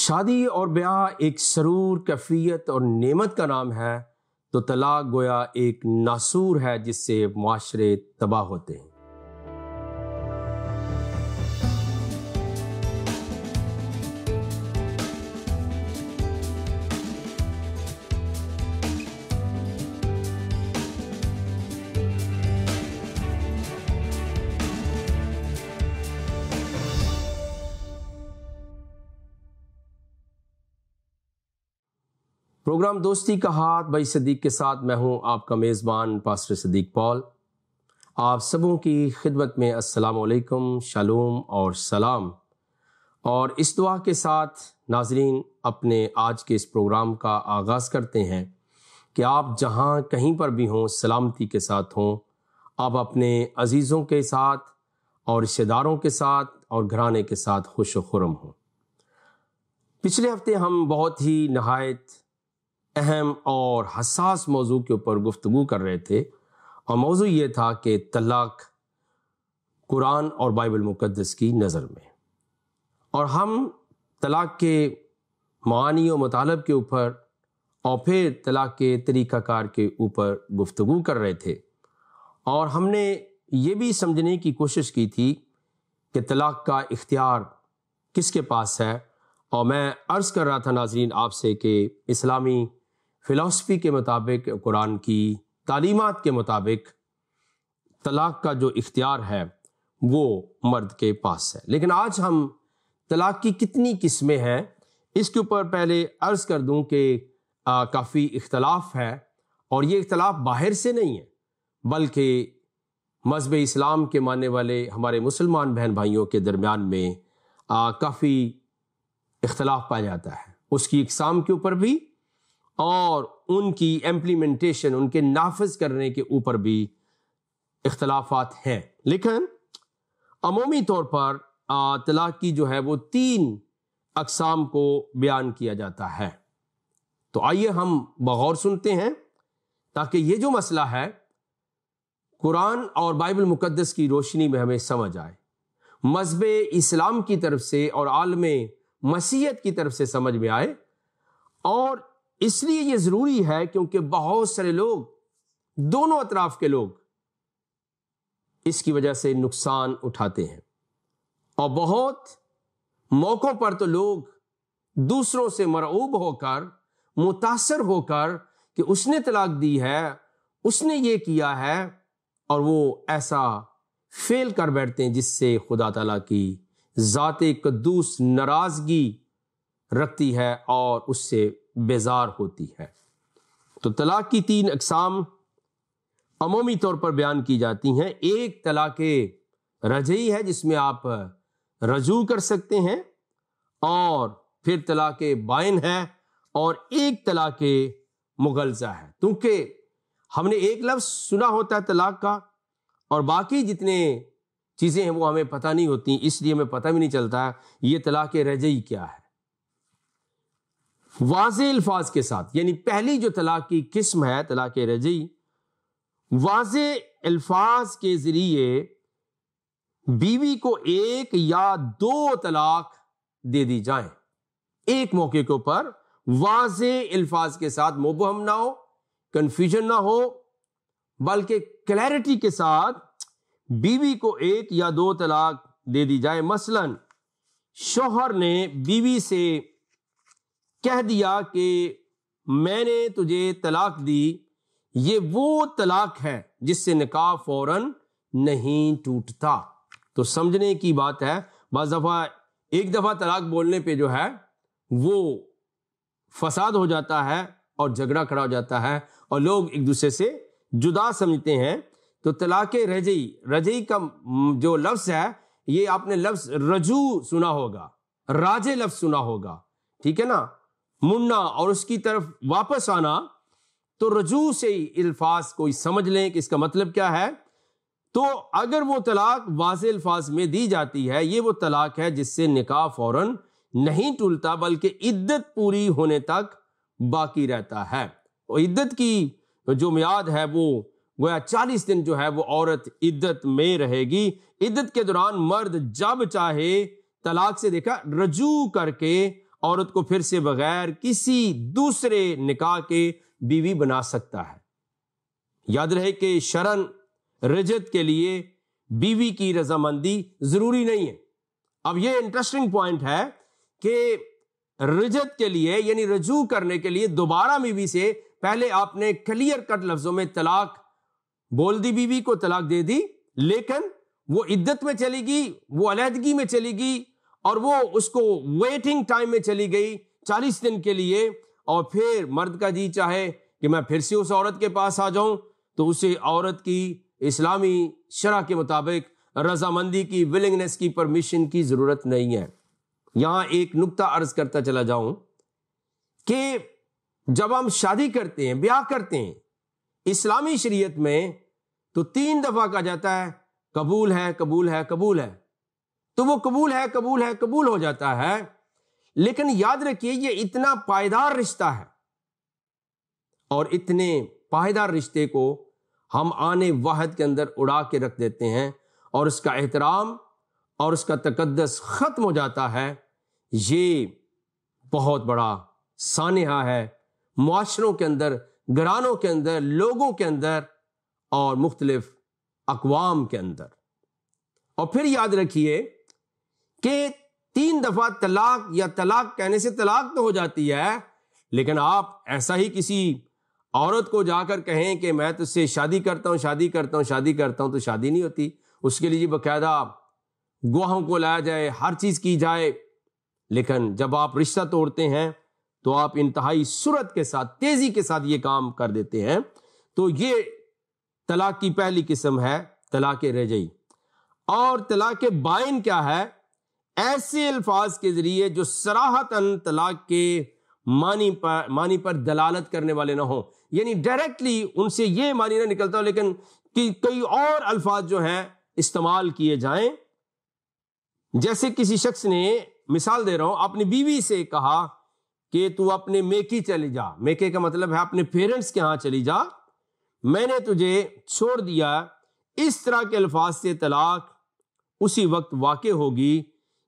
شادی اور بیاہ ایک سرور، کیفیت اور نعمت کا نام ہے، تو طلاق گویا ایک ناسور ہے جس سے معاشرے تباہ ہوتے ہیں۔ پروگرام دوستی کا ہاتھ بھائی صدیق کے ساتھ میں ہوں آپ کا میزبان پاسٹر صدیق پال۔ آپ سبوں کی خدمت میں السلام علیکم، شالوم اور سلام، اور اس دعا کے ساتھ ناظرین اپنے آج کے اس پروگرام کا آغاز کرتے ہیں کہ آپ جہاں کہیں پر بھی ہوں سلامتی کے ساتھ ہوں، آپ اپنے عزیزوں کے ساتھ اور رشتہ داروں کے ساتھ اور گھرانے کے ساتھ خوش و خرم ہوں۔ پچھلے ہفتے ہم بہت ہی نہایت اہم اور حساس موضوع کے اوپر گفتگو کر رہے تھے، اور موضوع یہ تھا کہ طلاق قرآن اور بائبل مقدس کی نظر میں، اور ہم طلاق کے معانی و مطالب کے اوپر اور پھر طلاق کے طریقہ کار کے اوپر گفتگو کر رہے تھے، اور ہم نے یہ بھی سمجھنے کی کوشش کی تھی کہ طلاق کا اختیار کس کے پاس ہے۔ اور میں عرض کر رہا تھا ناظرین آپ سے کہ اسلامی فلسفی کے مطابق، قرآن کی تعلیمات کے مطابق طلاق کا جو اختیار ہے وہ مرد کے پاس ہے۔ لیکن آج ہم طلاق کی کتنی قسمیں ہیں اس کے اوپر پہلے عرض کر دوں کہ کافی اختلاف ہے، اور یہ اختلاف باہر سے نہیں ہے بلکہ مذہب اسلام کے ماننے والے ہمارے مسلمان بہن بھائیوں کے درمیان میں کافی اختلاف پایا جاتا ہے، اس کی اقسام کے اوپر بھی اور ان کی امپلیمنٹیشن، ان کے نافذ کرنے کے اوپر بھی اختلافات ہیں۔ لیکن عمومی طور پر طلاق کی جو ہے وہ 3 اقسام کو بیان کیا جاتا ہے۔ تو آئیے ہم بغور سنتے ہیں تاکہ یہ جو مسئلہ ہے قرآن اور بائبل مقدس کی روشنی میں ہمیں سمجھ آئے، مذہب اسلام کی طرف سے اور عالم مسیحیت کی طرف سے سمجھ میں آئے۔ اور اس لیے یہ ضروری ہے کیونکہ بہت سارے لوگ، دونوں اطراف کے لوگ، اس کی وجہ سے نقصان اٹھاتے ہیں، اور بہت موقعوں پر تو لوگ دوسروں سے مرعوب ہو کر، متاثر ہو کر کہ اس نے طلاق دی ہے، اس نے یہ کیا ہے، اور وہ ایسا فیل کر بیٹھتے ہیں جس سے خدا تعالیٰ کی ذات قدوس ناراضگی رکھتی ہے اور اس سے بیزار ہوتی ہے۔ تو طلاق کی 3 اقسام عمومی طور پر بیان کی جاتی ہیں۔ ایک طلاق رجعی ہے جس میں آپ رجوع کر سکتے ہیں، اور پھر طلاق بائن ہے، اور ایک طلاق مغلظہ ہے۔ کیونکہ ہم نے ایک لفظ سنا ہوتا ہے طلاق کا، اور باقی جتنے چیزیں ہیں وہ ہمیں پتہ نہیں ہوتی، اس لیے ہمیں پتہ بھی نہیں چلتا یہ طلاق رجعی کیا ہے۔ واضح الفاظ کے ساتھ، یعنی پہلی جو طلاق کی قسم ہے طلاق رجعی، واضح الفاظ کے ذریعے بیوی کو 1 یا 2 طلاق دے دی جائیں، ایک موقع کے اوپر واضح الفاظ کے ساتھ، مبہم نہ ہو، کنفیوژن نہ ہو، بلکہ کلیئرٹی کے ساتھ بیوی کو 1 یا 2 طلاق دے دی جائے۔ مثلا شوہر نے بیوی سے کہہ دیا کہ میں نے تجھے طلاق دی، یہ وہ طلاق ہے جس سے نکاح فوراً نہیں ٹوٹتا۔ تو سمجھنے کی بات ہے، بعض دفعہ ایک دفعہ طلاق بولنے پہ جو ہے وہ فساد ہو جاتا ہے اور جھگڑا کھڑا ہو جاتا ہے، اور لوگ ایک دوسرے سے جدا سمجھتے ہیں۔ تو طلاق رجعی کا جو لفظ ہے، یہ آپ نے لفظ رجوع سنا ہوگا، راجع لفظ سنا ہوگا، ٹھیک ہے نا، مڑنا اور اس کی طرف واپس آنا۔ تو رجوع سے الفاظ کوئی سمجھ لیں کہ اس کا مطلب کیا ہے۔ تو اگر وہ طلاق واضح الفاظ میں دی جاتی ہے، یہ وہ طلاق ہے جس سے نکاح فوراً نہیں ٹولتا بلکہ عدت پوری ہونے تک باقی رہتا ہے۔ اور عدت کی جو میعاد ہے وہ گویا 40 دن جو ہے وہ عورت عدت میں رہے گی۔ عدت کے دوران مرد جب چاہے طلاق سے دیکھا رجوع کر کے عورت کو پھر سے بغیر کسی دوسرے نکاح کے بیوی بنا سکتا ہے۔ یاد رہے کہ شرعاً رجعت کے لیے بیوی کی رضامندی ضروری نہیں ہے۔ اب یہ انٹرسٹنگ پوائنٹ ہے کہ رجعت کے لیے یعنی رجوع کرنے کے لیے دوبارہ بیوی سے پہلے آپ نے کلیئر کٹ لفظوں میں طلاق بول دی، بیوی کو طلاق دے دی، لیکن وہ عدت میں چلی گئی، وہ علیحدگی میں چلی گئی، اور وہ اس کو ویٹنگ ٹائم میں چلی گئی 40 دن کے لیے، اور پھر مرد کا جی چاہے کہ میں پھر سے اس عورت کے پاس آ جاؤں تو اسے عورت کی اسلامی شرع کے مطابق رضامندی کی، ولنگنس کی، پرمیشن کی ضرورت نہیں ہے۔ یہاں ایک نکتہ عرض کرتا چلا جاؤں کہ جب ہم شادی کرتے ہیں، بیاہ کرتے ہیں، اسلامی شریعت میں تو 3 دفعہ کہا جاتا ہے قبول ہے، قبول ہے، قبول ہے، تو وہ قبول ہے، قبول ہے، قبول ہو جاتا ہے۔ لیکن یاد رکھیے یہ اتنا پائیدار رشتہ ہے، اور اتنے پائیدار رشتے کو ہم آنے واحد کے اندر اڑا کے رکھ دیتے ہیں، اور اس کا احترام اور اس کا تقدس ختم ہو جاتا ہے۔ یہ بہت بڑا سانحہ ہے معاشروں کے اندر، گھرانوں کے اندر، لوگوں کے اندر، اور مختلف اقوام کے اندر۔ اور پھر یاد رکھیے کہ 3 دفعہ طلاق یا طلاق کہنے سے طلاق تو ہو جاتی ہے، لیکن آپ ایسا ہی کسی عورت کو جا کر کہیں کہ میں تجھ سے شادی کرتا ہوں، شادی کرتا ہوں، شادی کرتا ہوں، تو شادی نہیں ہوتی۔ اس کے لیے باقاعدہ گواہوں کو لایا جائے، ہر چیز کی جائے، لیکن جب آپ رشتہ توڑتے ہیں تو آپ انتہائی سرعت کے ساتھ، تیزی کے ساتھ یہ کام کر دیتے ہیں۔ تو یہ طلاق کی پہلی قسم ہے طلاق رجعی۔ اور طلاق بائن کیا ہے؟ ایسے الفاظ کے ذریعے جو صراحتاً طلاق کے معنی پر دلالت کرنے والے نہ ہوں، یعنی ڈائریکٹلی ان سے یہ معنی نہ نکلتا ہو، لیکن کئی اور الفاظ جو ہیں استعمال کیے جائیں۔ جیسے کسی شخص نے، مثال دے رہا ہوں، اپنی بیوی سے کہا کہ تو اپنے میکے چلی جا، میکے کا مطلب ہے اپنے پیرنٹس کے ہاں چلی جا، میں نے تجھے چھوڑ دیا۔ اس طرح کے الفاظ سے طلاق اسی وقت واقع ہوگی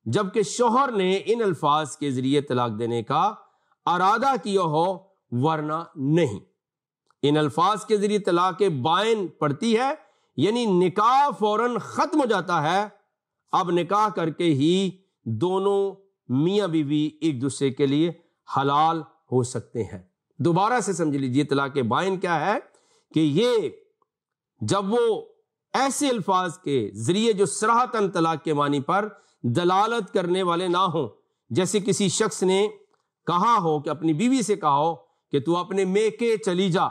جبکہ شوہر نے ان الفاظ کے ذریعے طلاق دینے کا ارادہ کیا ہو، ورنہ نہیں۔ ان الفاظ کے ذریعے طلاق بائن پڑتی ہے، یعنی نکاح فوراً ختم ہو جاتا ہے۔ اب نکاح کر کے ہی دونوں میاں بیوی ایک دوسرے کے لیے حلال ہو سکتے ہیں۔ دوبارہ سے سمجھ لیجئے طلاق بائن کیا ہے، کہ یہ جب وہ ایسے الفاظ کے ذریعے جو صراحتاً طلاق کے معنی پر دلالت کرنے والے نہ ہوں، جیسے کسی شخص نے کہا ہو کہ اپنی بیوی سے کہا ہو کہ تو اپنے میکے چلی جا،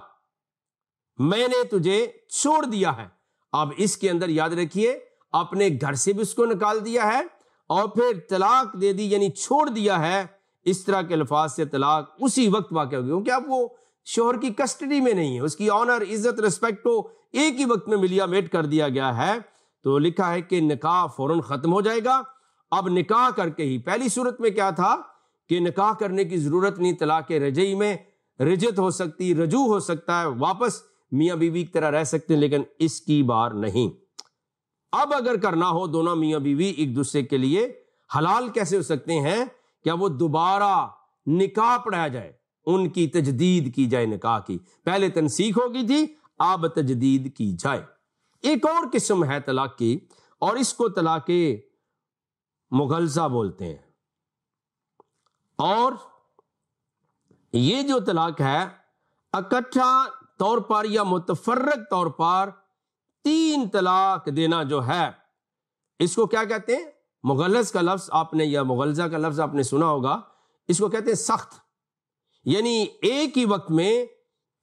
میں نے تجھے چھوڑ دیا ہے۔ اب اس کے اندر یاد رکھیے اپنے گھر سے بھی اس کو نکال دیا ہے، اور پھر طلاق دے دی یعنی چھوڑ دیا ہے۔ اس طرح کے الفاظ سے طلاق اسی وقت واقع ہوگی، کیونکہ اب وہ شوہر کی کسٹڈی میں نہیں ہے، اس کی آنر، عزت، رسپیکٹ کو ایک ہی وقت میں ملیا میٹ کر دیا گیا ہے۔ تو لکھا ہے کہ نکاح فوراً ختم ہو جائے گا۔ اب نکاح کر کے ہی، پہلی صورت میں کیا تھا کہ نکاح کرنے کی ضرورت نہیں، طلاق رجعی میں رجعت ہو سکتی، رجوع ہو سکتا ہے، واپس میاں بیوی کی طرح رہ سکتے ہیں، لیکن اس کی بار نہیں۔ اب اگر کرنا ہو دونوں میاں بیوی ایک دوسرے کے لیے حلال کیسے ہو سکتے ہیں؟ کیا وہ دوبارہ نکاح پڑھایا جائے، ان کی تجدید کی جائے، نکاح کی پہلے تنسیخ ہو گئی تھی، اب تجدید کی جائے۔ ایک اور قسم ہے طلاق کی، اور اس کو طلاق مغلظہ بولتے ہیں۔ اور یہ جو طلاق ہے اکٹھا طور پر یا متفرق طور پر 3 طلاق دینا جو ہے، اس کو کیا کہتے ہیں؟ مغلظ کا لفظ آپ نے، یا مغلظہ کا لفظ آپ نے سنا ہوگا، اس کو کہتے ہیں سخت، یعنی ایک ہی وقت میں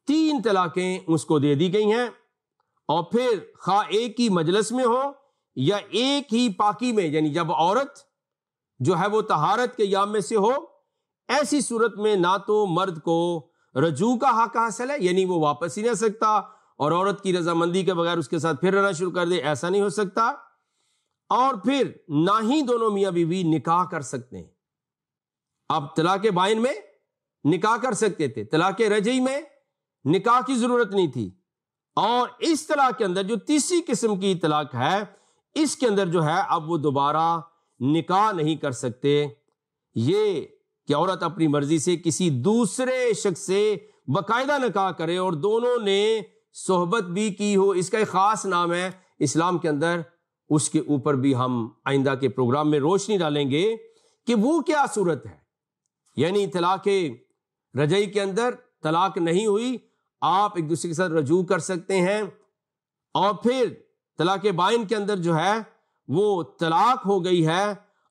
3 طلاقیں اس کو دے دی گئی ہیں، اور پھر خواہ ایک ہی مجلس میں ہو یا ایک ہی پاکی میں، یعنی جب عورت جو ہے وہ طہارت کے ایام میں سے ہو، ایسی صورت میں نہ تو مرد کو رجوع کا حق حاصل ہے، یعنی وہ واپس ہی نہیں آ سکتا، اور عورت کی رضامندی کے بغیر اس کے ساتھ پھر رہنا شروع کر دے، ایسا نہیں ہو سکتا، اور پھر نہ ہی دونوں میاں بیوی نکاح کر سکتے ہیں۔ اب طلاق بائن میں نکاح کر سکتے تھے، طلاق رجعی میں نکاح کی ضرورت نہیں تھی، اور اس طلاق کے اندر جو تیسری قسم کی طلاق ہے، اس کے اندر جو ہے اب وہ دوبارہ نکاح نہیں کر سکتے۔ یہ کہ عورت اپنی مرضی سے کسی دوسرے شخص سے باقاعدہ نکاح کرے اور دونوں نے صحبت بھی کی ہو، اس کا ایک خاص نام ہے اسلام کے اندر. اس کے اوپر بھی ہم آئندہ کے پروگرام میں روشنی ڈالیں گے کہ وہ کیا صورت ہے. یعنی طلاق رجعی کے اندر طلاق نہیں ہوئی، آپ ایک دوسرے کے ساتھ رجوع کر سکتے ہیں، اور پھر طلاق بائن کے اندر جو ہے وہ طلاق ہو گئی ہے،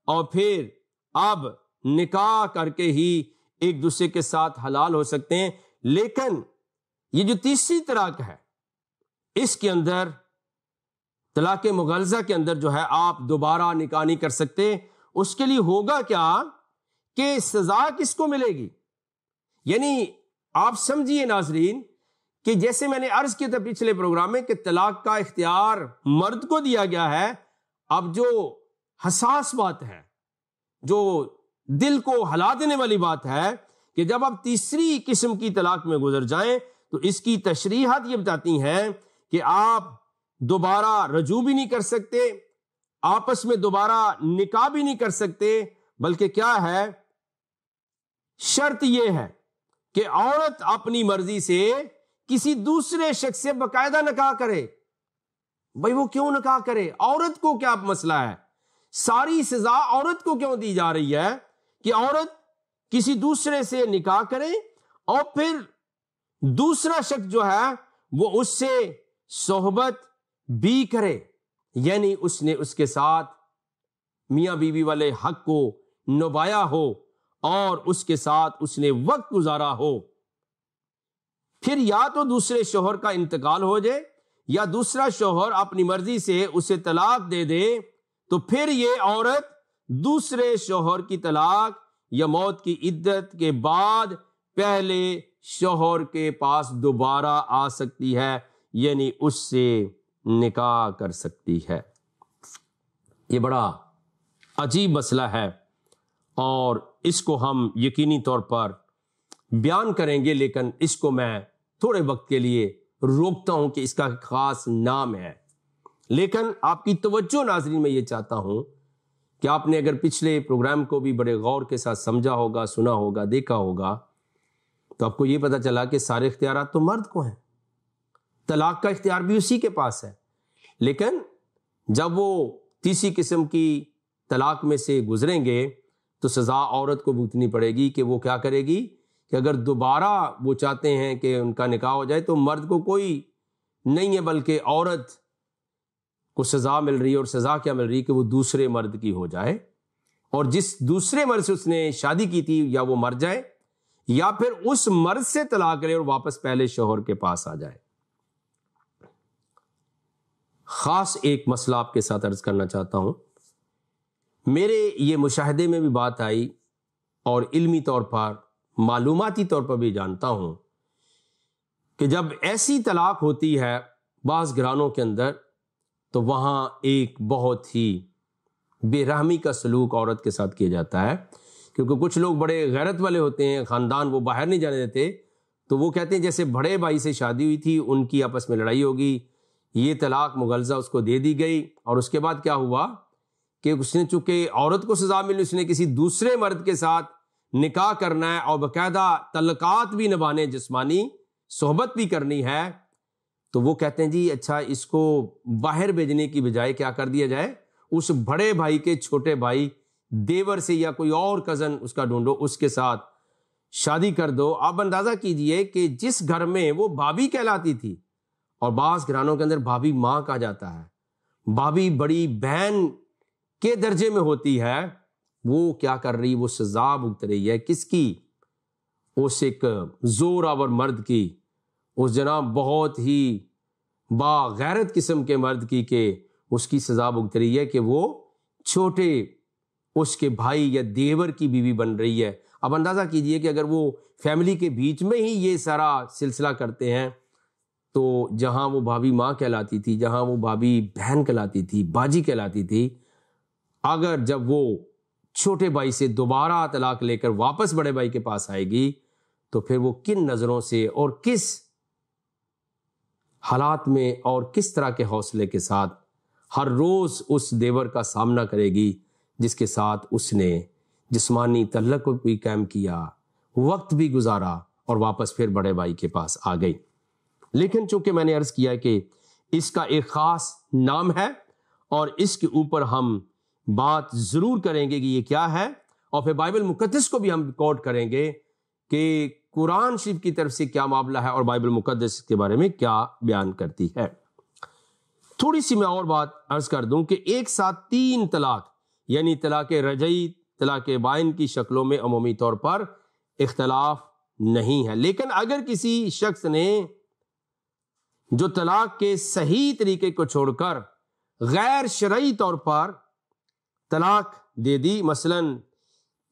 اور پھر اب نکاح کر کے ہی ایک دوسرے کے ساتھ حلال ہو سکتے ہیں. لیکن یہ جو تیسری طلاق ہے، اس کے اندر طلاق مغلظہ کے اندر جو ہے آپ دوبارہ نکاح نہیں کر سکتے. اس کے لیے ہوگا کیا کہ سزا کس کو ملے گی؟ یعنی آپ سمجھیے ناظرین کہ جیسے میں نے عرض کیا تھا پچھلے پروگرام میں کہ طلاق کا اختیار مرد کو دیا گیا ہے. اب جو حساس بات ہے، جو دل کو ہلا دینے والی بات ہے کہ جب آپ تیسری قسم کی طلاق میں گزر جائیں تو اس کی تشریحات یہ بتاتی ہیں کہ آپ دوبارہ رجوع بھی نہیں کر سکتے، آپس میں دوبارہ نکاح بھی نہیں کر سکتے، بلکہ کیا ہے، شرط یہ ہے کہ عورت اپنی مرضی سے کسی دوسرے شخص سے باقاعدہ نکاح کرے. بھئی وہ کیوں نکاح کرے؟ عورت کو کیا مسئلہ ہے؟ ساری سزا عورت کو کیوں دی جا رہی ہے کہ عورت کسی دوسرے سے نکاح کرے اور پھر دوسرا شخص جو ہے وہ اس سے صحبت بھی کرے؟ یعنی اس نے اس کے ساتھ میاں بیوی والے حق کو نبھایا ہو اور اس کے ساتھ اس نے وقت گزارا ہو. پھر یا تو دوسرے شوہر کا انتقال ہو جائے یا دوسرا شوہر اپنی مرضی سے اسے طلاق دے دے، تو پھر یہ عورت دوسرے شوہر کی طلاق یا موت کی عدت کے بعد پہلے شوہر کے پاس دوبارہ آ سکتی ہے، یعنی اس سے نکاح کر سکتی ہے. یہ بڑا عجیب مسئلہ ہے اور اس کو ہم یقینی طور پر بیان کریں گے، لیکن اس کو میں تھوڑے وقت کے لیے روکتا ہوں کہ اس کا خاص نام ہے. لیکن آپ کی توجہ ناظرین میں یہ چاہتا ہوں کہ آپ نے اگر پچھلے پروگرام کو بھی بڑے غور کے ساتھ سمجھا ہوگا، سنا ہوگا، دیکھا ہوگا، تو آپ کو یہ پتا چلا کہ سارے اختیارات تو مرد کو ہیں. طلاق کا اختیار بھی اسی کے پاس ہے. لیکن جب وہ تیسری قسم کی طلاق میں سے گزریں گے تو سزا عورت کو بھگتنی پڑے گی کہ وہ کیا کرے گی کہ اگر دوبارہ وہ چاہتے ہیں کہ ان کا نکاح ہو جائے تو مرد کو کوئی نہیں ہے، بلکہ عورت کو سزا مل رہی ہے. اور سزا کیا مل رہی ہے کہ وہ دوسرے مرد کی ہو جائے، اور جس دوسرے مرد سے اس نے شادی کی تھی یا وہ مر جائے یا پھر اس مرد سے طلاق لے اور واپس پہلے شوہر کے پاس آ جائے. خاص ایک مسئلہ آپ کے ساتھ عرض کرنا چاہتا ہوں. میرے یہ مشاہدے میں بھی بات آئی اور علمی طور پر، معلوماتی طور پر بھی جانتا ہوں کہ جب ایسی طلاق ہوتی ہے بعض گھرانوں کے اندر تو وہاں ایک بہت ہی بے رحمی کا سلوک عورت کے ساتھ کیا جاتا ہے. کیونکہ کچھ لوگ بڑے غیرت والے ہوتے ہیں، خاندان وہ باہر نہیں جانے دیتے، تو وہ کہتے ہیں جیسے بڑے بھائی سے شادی ہوئی تھی، ان کی آپس میں لڑائی ہوگی، یہ طلاق مغلظہ اس کو دے دی گئی، اور اس کے بعد کیا ہوا کہ اس نے چونکہ عورت کو سزا ملی، اس نے کسی دوسرے مرد کے ساتھ نکاح کرنا ہے اور باقاعدہ تعلقات بھی نبھانے، جسمانی صحبت بھی کرنی ہے. تو وہ کہتے ہیں جی اچھا اس کو باہر بھیجنے کی بجائے کیا کر دیا جائے، اس بڑے بھائی کے چھوٹے بھائی دیور سے یا کوئی اور کزن اس کا ڈھونڈو، اس کے ساتھ شادی کر دو. آپ اندازہ کیجئے کہ جس گھر میں وہ بھابھی کہلاتی تھی، اور بعض گھرانوں کے اندر بھابھی ماں کہا جاتا ہے، بھابھی بڑی بہن کے درجے میں ہوتی ہے، وہ کیا کر رہی، وہ سزا بھگت رہی ہے. کس کی؟ اس ایک زور آور مرد کی، اس جناب بہت ہی باغیرت قسم کے مرد کی، کہ اس کی سزا بھگت رہی ہے کہ وہ چھوٹے اس کے بھائی یا دیور کی بیوی بن رہی ہے. اب اندازہ کیجئے کہ اگر وہ فیملی کے بیچ میں ہی یہ سارا سلسلہ کرتے ہیں تو جہاں وہ بھابھی ماں کہلاتی تھی، جہاں وہ بھابھی بہن کہلاتی تھی، باجی کہلاتی تھی، اگر جب وہ چھوٹے بھائی سے دوبارہ طلاق لے کر واپس بڑے بھائی کے پاس آئے گی تو پھر وہ کن نظروں سے اور کس حالات میں اور کس طرح کے حوصلے کے ساتھ ہر روز اس دیور کا سامنا کرے گی جس کے ساتھ اس نے جسمانی تعلق کو بھی قائم کیا، وقت بھی گزارا اور واپس پھر بڑے بھائی کے پاس آ گئی۔ لیکن چونکہ میں نے عرض کیا کہ اس کا ایک خاص نام ہے اور اس کے اوپر ہم بات ضرور کریں گے کہ یہ کیا ہے، اور پھر بائبل مقدس کو بھی ہم کوٹ کریں گے کہ قرآن شریف کی طرف سے کیا معاملہ ہے اور بائبل مقدس کے بارے میں کیا بیان کرتی ہے۔ تھوڑی سی میں اور بات عرض کر دوں کہ ایک ساتھ 3 طلاق یعنی طلاق رجعی، طلاق بائن کی شکلوں میں عمومی طور پر اختلاف نہیں ہے، لیکن اگر کسی شخص نے جو طلاق کے صحیح طریقے کو چھوڑ کر غیر شرعی طور پر طلاق دے دی، مثلا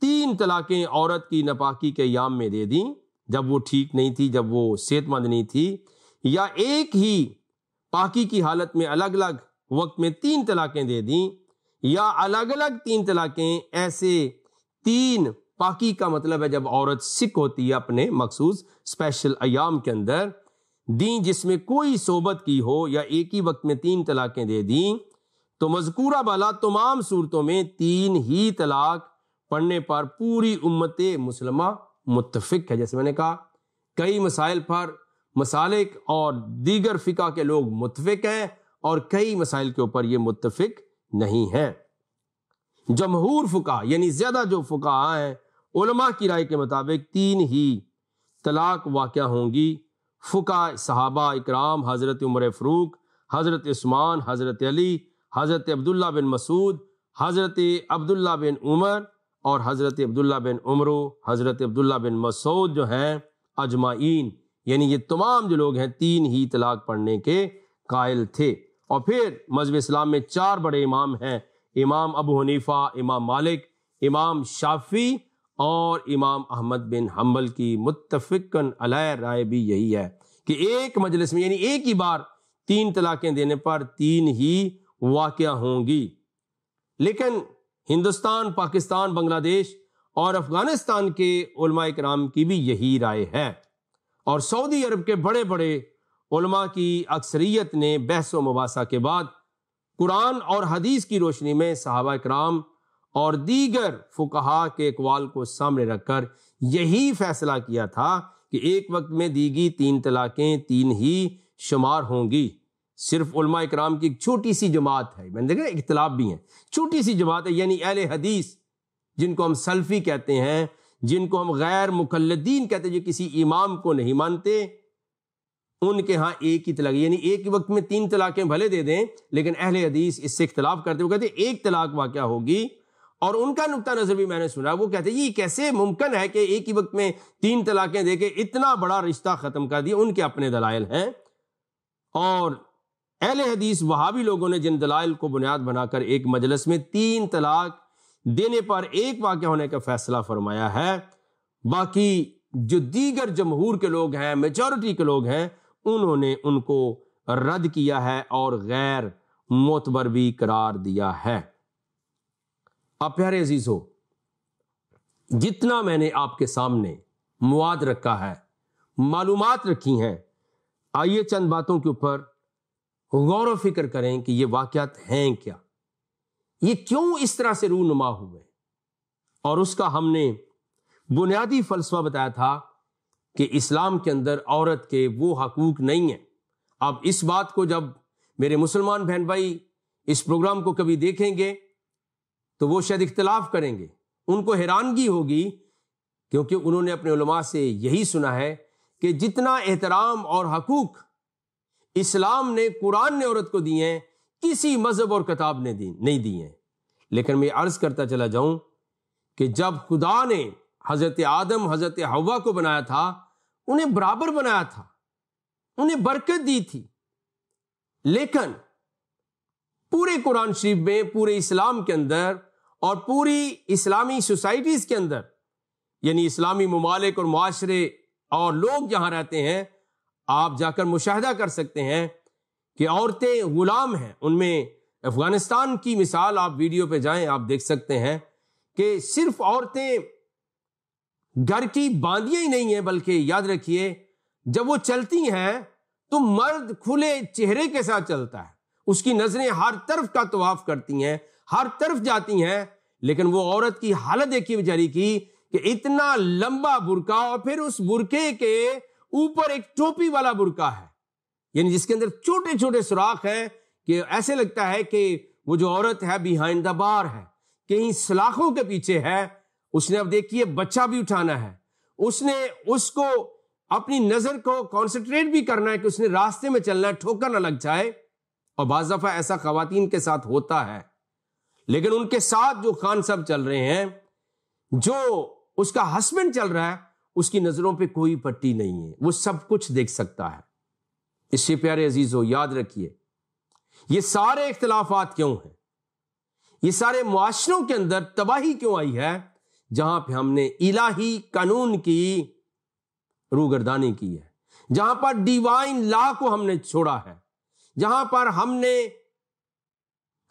3 طلاقیں عورت کی ناپاکی کے ایام میں دے دیں جب وہ ٹھیک نہیں تھی، جب وہ صحت مند نہیں تھی، یا ایک ہی پاکی کی حالت میں الگ الگ وقت میں 3 طلاقیں دے دیں، یا الگ الگ 3 طلاقیں ایسے 3 پاکی کا مطلب ہے جب عورت سکھ ہوتی ہے اپنے مخصوص اسپیشل ایام کے اندر دیں جس میں کوئی صحبت کی ہو، یا ایک ہی وقت میں 3 طلاقیں دے دیں، تو مذکورہ بالا تمام صورتوں میں 3 ہی طلاق پڑھنے پر پوری امت مسلمہ متفق ہے۔ جیسے میں نے کہا کئی مسائل پر مسالک اور دیگر فقہ کے لوگ متفق ہیں اور کئی مسائل کے اوپر یہ متفق نہیں ہیں۔ جمہور فقہ یعنی زیادہ جو فقہ ہیں علماء کی رائے کے مطابق 3 ہی طلاق واقع ہوں گی۔ فقہ صحابہ اکرام حضرت عمر فاروق، حضرت عثمان، حضرت علی، حضرت عبداللہ بن مسعود، حضرت عبداللہ بن عمر اور حضرت عبداللہ بن عمرو، حضرت عبداللہ بن مسعود جو ہیں اجمعین، یعنی یہ تمام جو لوگ ہیں 3 ہی طلاق پڑھنے کے قائل تھے۔ اور پھر مذہب اسلام میں 4 بڑے امام ہیں، امام ابو حنیفہ، امام مالک، امام شافعی اور امام احمد بن حنبل کی متفقاً علیہ رائے بھی یہی ہے کہ ایک مجلس میں یعنی ایک ہی بار 3 طلاقیں دینے پر 3 ہی واقع ہوں گی۔ لیکن ہندوستان، پاکستان، بنگلہ دیش اور افغانستان کے علماء کرام کی بھی یہی رائے ہے، اور سعودی عرب کے بڑے بڑے علماء کی اکثریت نے بحث و مباحثہ کے بعد قرآن اور حدیث کی روشنی میں صحابہ کرام اور دیگر فقہا کے اقوال کو سامنے رکھ کر یہی فیصلہ کیا تھا کہ ایک وقت میں دی گئی 3 طلاقیں 3 ہی شمار ہوں گی۔ صرف علماء کرام کی ایک چھوٹی سی جماعت ہے، میں نے دیکھا اختلاف بھی ہیں، چھوٹی سی جماعت ہے، یعنی اہل حدیث جن کو ہم سلفی کہتے ہیں، جن کو ہم غیر مقلدین کہتے ہیں، جو کسی امام کو نہیں مانتے، ان کے ہاں ایک ہی طلاق یعنی ایک ہی وقت میں 3 طلاقیں بھلے دے دیں، لیکن اہل حدیث اس سے اختلاف کرتے وہ کہتے ہیں ایک طلاق واقع ہوگی۔ اور ان کا نقطہ نظر بھی میں نے سنا، وہ کہتے ہیں یہ کیسے ممکن ہے کہ ایک ہی وقت میں 3 طلاقیں دے کے اتنا بڑا رشتہ ختم کر دیا۔ ان کے اپنے دلائل ہیں، اور اہل حدیث وہابی لوگوں نے جن دلائل کو بنیاد بنا کر ایک مجلس میں 3 طلاق دینے پر ایک واقع ہونے کا فیصلہ فرمایا ہے، باقی جو دیگر جمہور کے لوگ ہیں، میجورٹی کے لوگ ہیں، انہوں نے ان کو رد کیا ہے اور غیر معتبر بھی قرار دیا ہے۔ اب پیارے عزیزو، جتنا میں نے آپ کے سامنے مواد رکھا ہے، معلومات رکھی ہیں، آئیے چند باتوں کے اوپر غور و فکر کریں کہ یہ واقعات ہیں کیا، یہ کیوں اس طرح سے رونما ہوئے، اور اس کا ہم نے بنیادی فلسفہ بتایا تھا کہ اسلام کے اندر عورت کے وہ حقوق نہیں ہیں۔ اب اس بات کو جب میرے مسلمان بہن بھائی اس پروگرام کو کبھی دیکھیں گے تو وہ شاید اختلاف کریں گے، ان کو حیرانگی ہوگی، کیونکہ انہوں نے اپنے علماء سے یہی سنا ہے کہ جتنا احترام اور حقوق اسلام نے، قرآن نے عورت کو دیے ہیں، کسی مذہب اور کتاب نے نہیں دیے ہیں۔ لیکن میں عرض کرتا چلا جاؤں کہ جب خدا نے حضرت آدم، حضرت حوا کو بنایا تھا، انہیں برابر بنایا تھا، انہیں برکت دی تھی، لیکن پورے قرآن شریف میں، پورے اسلام کے اندر اور پوری اسلامی سوسائٹیز کے اندر، یعنی اسلامی ممالک اور معاشرے اور لوگ جہاں رہتے ہیں، آپ جا کر مشاہدہ کر سکتے ہیں کہ عورتیں غلام ہیں۔ ان میں افغانستان کی مثال، آپ ویڈیو پہ جائیں، آپ دیکھ سکتے ہیں کہ صرف عورتیں گھر کی باندیاں ہی نہیں ہیں، بلکہ یاد رکھیے جب وہ چلتی ہیں تو مرد کھلے چہرے کے ساتھ چلتا ہے، اس کی نظریں ہر طرف کا طواف کرتی ہیں، ہر طرف جاتی ہیں، لیکن وہ عورت کی حالت دیکھیے بیچاری کی کہ اتنا لمبا برقع اور پھر اس برقعے کے اوپر ایک ٹوپی والا برقع ہے، یعنی جس کے اندر چھوٹے چھوٹے سوراخ ہیں کہ ایسے لگتا ہے کہ وہ جو عورت ہے بیہائنڈ دا بار ہے، کہیں سلاخوں کے پیچھے ہے۔ اس نے اب دیکھیے بچہ بھی اٹھانا ہے، اس نے اس کو اپنی نظر کو کانسنٹریٹ بھی کرنا ہے کہ اس نے راستے میں چلنا ہے، ٹھوکر نہ لگ جائے۔ اور بعض دفعہ ایسا خواتین کے ساتھ ہوتا ہے، لیکن ان کے ساتھ جو خان صاحب چل رہے ہیں، جو اس کا ہسبینڈ چل رہا ہے، اس کی نظروں پہ کوئی پٹی نہیں ہے، وہ سب کچھ دیکھ سکتا ہے۔ اس سے پیارے عزیزو یاد رکھیے، یہ سارے اختلافات کیوں ہیں، یہ سارے معاشروں کے اندر تباہی کیوں آئی ہے؟ جہاں پہ ہم نے الہی قانون کی روگردانی کی ہے، جہاں پر ڈیوائن لا کو ہم نے چھوڑا ہے، جہاں پر ہم نے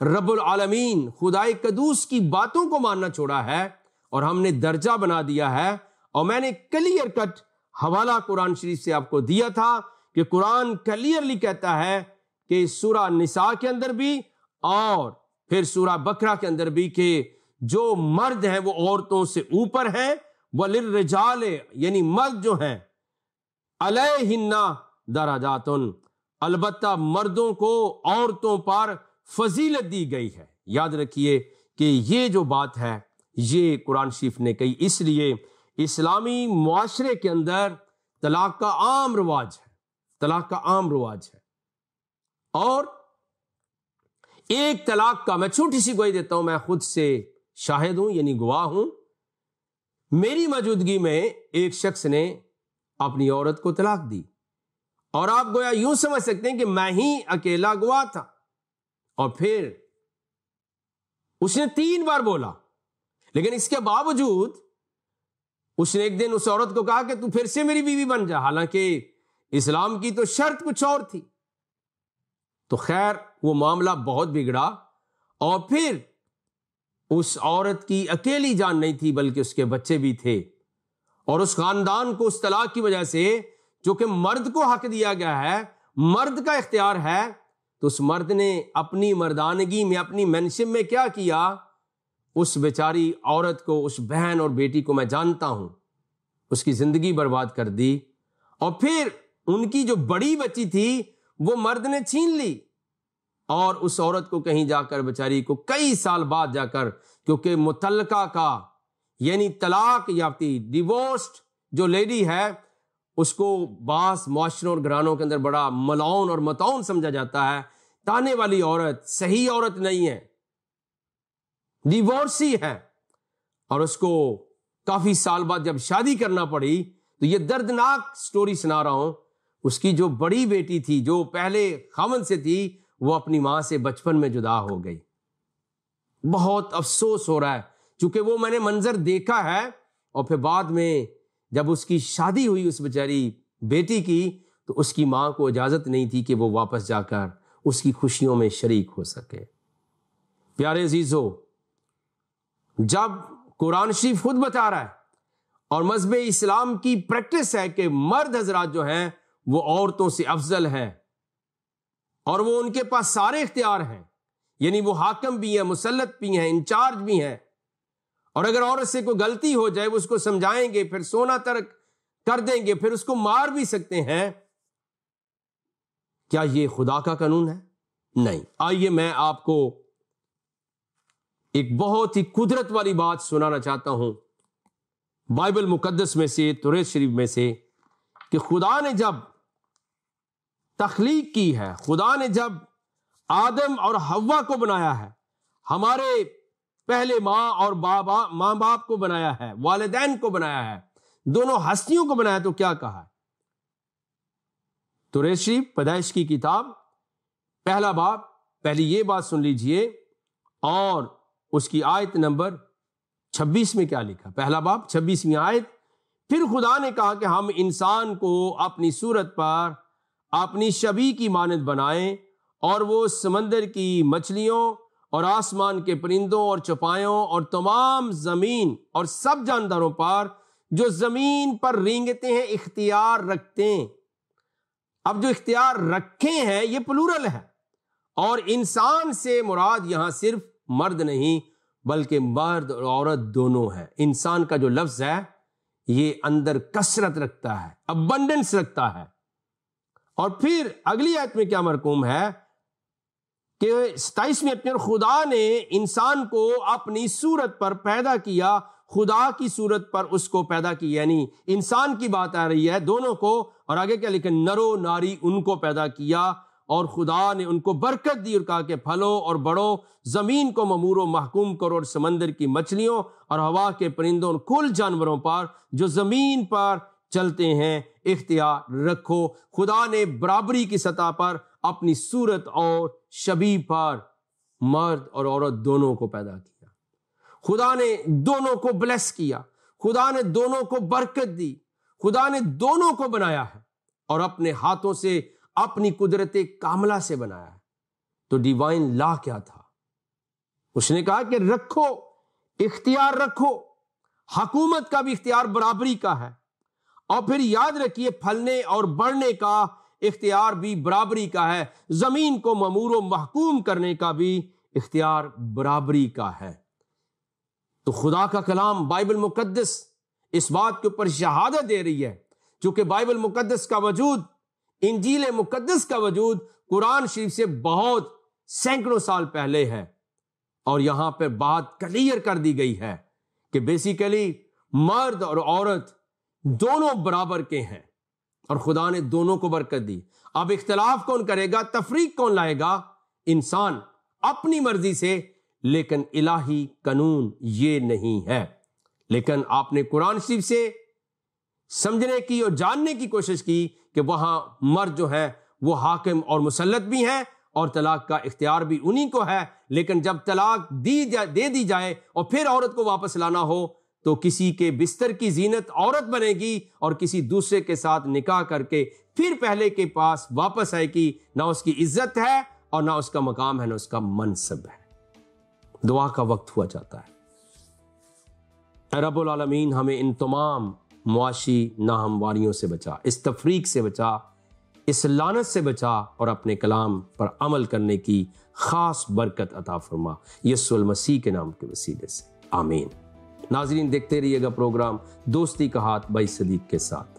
رب العالمین خدائے قدوس کی باتوں کو ماننا چھوڑا ہے اور ہم نے درجہ بنا دیا ہے۔ اور میں نے کلیئر کٹ حوالہ قرآن شریف سے آپ کو دیا تھا کہ قرآن کلیئرلی کہتا ہے کہ سورہ نساء کے اندر بھی اور پھر سورہ بقرہ کے اندر بھی کہ جو مرد ہیں وہ عورتوں سے اوپر ہیں، وَلِلرِّجَالِ یعنی مرد جو ہیں عَلَيْهِنَّ دَرَجَاتٌ، البتہ مردوں کو عورتوں پر فضیلت دی گئی ہے۔ یاد رکھیے کہ یہ جو بات ہے یہ قرآن شریف نے کہی، اس لیے اسلامی معاشرے کے اندر طلاق کا عام رواج ہے، طلاق کا عام رواج ہے۔ اور ایک طلاق کا میں چھوٹی سی گواہی دیتا ہوں، میں خود سے شاہد ہوں، یعنی گواہ ہوں۔ میری موجودگی میں ایک شخص نے اپنی عورت کو طلاق دی، اور آپ گویا یوں سمجھ سکتے ہیں کہ میں ہی اکیلا گواہ تھا، اور پھر اس نے 3 بار بولا، لیکن اس کے باوجود اس نے ایک دن اس عورت کو کہا کہ تو پھر سے میری بیوی بن جا، حالانکہ اسلام کی تو شرط کچھ اور تھی۔ تو خیر وہ معاملہ بہت بگڑا، اور پھر اس عورت کی اکیلی جان نہیں تھی بلکہ اس کے بچے بھی تھے، اور اس خاندان کو اس طلاق کی وجہ سے، جو کہ مرد کو حق دیا گیا ہے، مرد کا اختیار ہے، تو اس مرد نے اپنی مردانگی میں، اپنی مینشپ میں کیا کیا؟ اس بیچاری عورت کو، اس بہن اور بیٹی کو میں جانتا ہوں، اس کی زندگی برباد کر دی، اور پھر ان کی جو بڑی بچی تھی وہ مرد نے چھین لی، اور اس عورت کو کہیں جا کر بیچاری کو کئی سال بعد جا کر، کیونکہ متعلقہ کا یعنی طلاق یافتی ڈیورسڈ جو لیڈی ہے، اس کو بعض معاشروں اور گھرانوں کے اندر بڑا ملعون اور مطعون سمجھا جاتا ہے۔ تانے والی عورت صحیح عورت نہیں ہے، ڈیورسی ہے، اور اس کو کافی سال بعد جب شادی کرنا پڑی، تو یہ دردناک سٹوری سنا رہا ہوں، اس کی جو بڑی بیٹی تھی جو پہلے خاوند سے تھی، وہ اپنی ماں سے بچپن میں جدا ہو گئی۔ بہت افسوس ہو رہا ہے، چونکہ وہ میں نے منظر دیکھا ہے، اور پھر بعد میں جب اس کی شادی ہوئی اس بیچاری بیٹی کی، تو اس کی ماں کو اجازت نہیں تھی کہ وہ واپس جا کر اس کی خوشیوں میں شریک ہو سکے۔ پیارے عزیزو، جب قرآن شریف خود بتا رہا ہے اور مذہب اسلام کی پریکٹس ہے کہ مرد حضرات جو ہیں وہ عورتوں سے افضل ہیں، اور وہ ان کے پاس سارے اختیار ہیں، یعنی وہ حاکم بھی ہیں، مسلط بھی ہیں، انچارج بھی ہیں، اور اگر عورت سے کوئی غلطی ہو جائے وہ اس کو سمجھائیں گے، پھر سونا ترک کر دیں گے، پھر اس کو مار بھی سکتے ہیں۔ کیا یہ خدا کا قانون ہے؟ نہیں۔ آئیے میں آپ کو ایک بہت ہی قدرت والی بات سنانا چاہتا ہوں بائبل مقدس میں سے، توریت شریف میں سے، کہ خدا نے جب تخلیق کی ہے، خدا نے جب آدم اور حوا کو بنایا ہے، ہمارے پہلے ماں اور ماں باپ کو بنایا ہے، والدین کو بنایا ہے، دونوں ہستیوں کو بنایا، تو کیا کہا ہے؟ توریت شریف پیدائش کی کتاب پہلا باب، پہلی یہ بات سن لیجئے، اور اس کی آیت نمبر 26 میں کیا لکھا؟ پہلا باب 26ویں آیت، پھر خدا نے کہا کہ ہم انسان کو اپنی صورت پر اپنی شبیہ کی مانند بنائیں، اور وہ سمندر کی مچھلیوں اور آسمان کے پرندوں اور چوپایوں اور تمام زمین اور سب جانداروں پر جو زمین پر رینگتے ہیں اختیار رکھتے ہیں۔ اب جو اختیار رکھے ہیں یہ پلورل ہے، اور انسان سے مراد یہاں صرف مرد نہیں، بلکہ مرد اور عورت دونوں ہے۔ انسان کا جو لفظ ہے یہ اندر کثرت رکھتا ہے، ابنڈنس رکھتا ہے۔ اور پھر اگلی آیت میں کیا مرقوم ہے کہ 27ویں آیت میں خدا نے انسان کو اپنی صورت پر پیدا کیا، خدا کی صورت پر اس کو پیدا کی، یعنی انسان کی بات آ رہی ہے دونوں کو، اور آگے کیا لکھا، نرو ناری ان کو پیدا کیا، اور خدا نے ان کو برکت دی اور کہا کہ پھلو اور بڑھو، زمین کو ممور و محکوم کرو، اور سمندر کی مچھلیوں اور ہوا کے پرندوں اور کل جانوروں پر جو زمین پر چلتے ہیں اختیار رکھو۔ خدا نے برابری کی سطح پر اپنی صورت اور شبیہ پر مرد اور عورت دونوں کو پیدا کیا۔ خدا نے دونوں کو بلیس کیا، خدا نے دونوں کو برکت دی، خدا نے دونوں کو بنایا ہے اور اپنے ہاتھوں سے اپنی قدرت کاملہ سے بنایا ہے۔ تو ڈیوائن لا کیا تھا؟ اس نے کہا کہ رکھو، اختیار رکھو، حکومت کا بھی اختیار برابری کا ہے، اور پھر یاد رکھیے پھلنے اور بڑھنے کا اختیار بھی برابری کا ہے، زمین کو ممور و محکوم کرنے کا بھی اختیار برابری کا ہے۔ تو خدا کا کلام بائبل مقدس اس بات کے اوپر شہادت دے رہی ہے، چونکہ بائبل مقدس کا وجود، انجیل مقدس کا وجود قرآن شریف سے بہت سینکڑوں سال پہلے ہے، اور یہاں پہ بات کلیئر کر دی گئی ہے کہ بیسیکلی مرد اور عورت دونوں برابر کے ہیں، اور خدا نے دونوں کو برکت دی۔ اب اختلاف کون کرے گا، تفریق کون لائے گا؟ انسان اپنی مرضی سے، لیکن الہی قانون یہ نہیں ہے۔ لیکن آپ نے قرآن شریف سے سمجھنے کی اور جاننے کی کوشش کی کہ وہاں مرد جو ہے وہ حاکم اور مسلط بھی ہیں، اور طلاق کا اختیار بھی انہی کو ہے، لیکن جب طلاق دے دی جائے اور پھر عورت کو واپس لانا ہو تو کسی کے بستر کی زینت عورت بنے گی، اور کسی دوسرے کے ساتھ نکاح کر کے پھر پہلے کے پاس واپس آئے گی۔ نہ اس کی عزت ہے اور نہ اس کا مقام ہے، نہ اس کا منصب ہے۔ دعا کا وقت ہوا جاتا ہے۔ اے رب العالمین، ہمیں ان تمام معاشی ناہمواریوں سے بچا، اس تفریق سے بچا، اس لعنت سے بچا، اور اپنے کلام پر عمل کرنے کی خاص برکت عطا فرما، یسوع المسیح کے نام کے وسیلے سے، آمین۔ ناظرین، دیکھتے رہیے گا پروگرام دوستی کا ہاتھ بائی صدیق کے ساتھ۔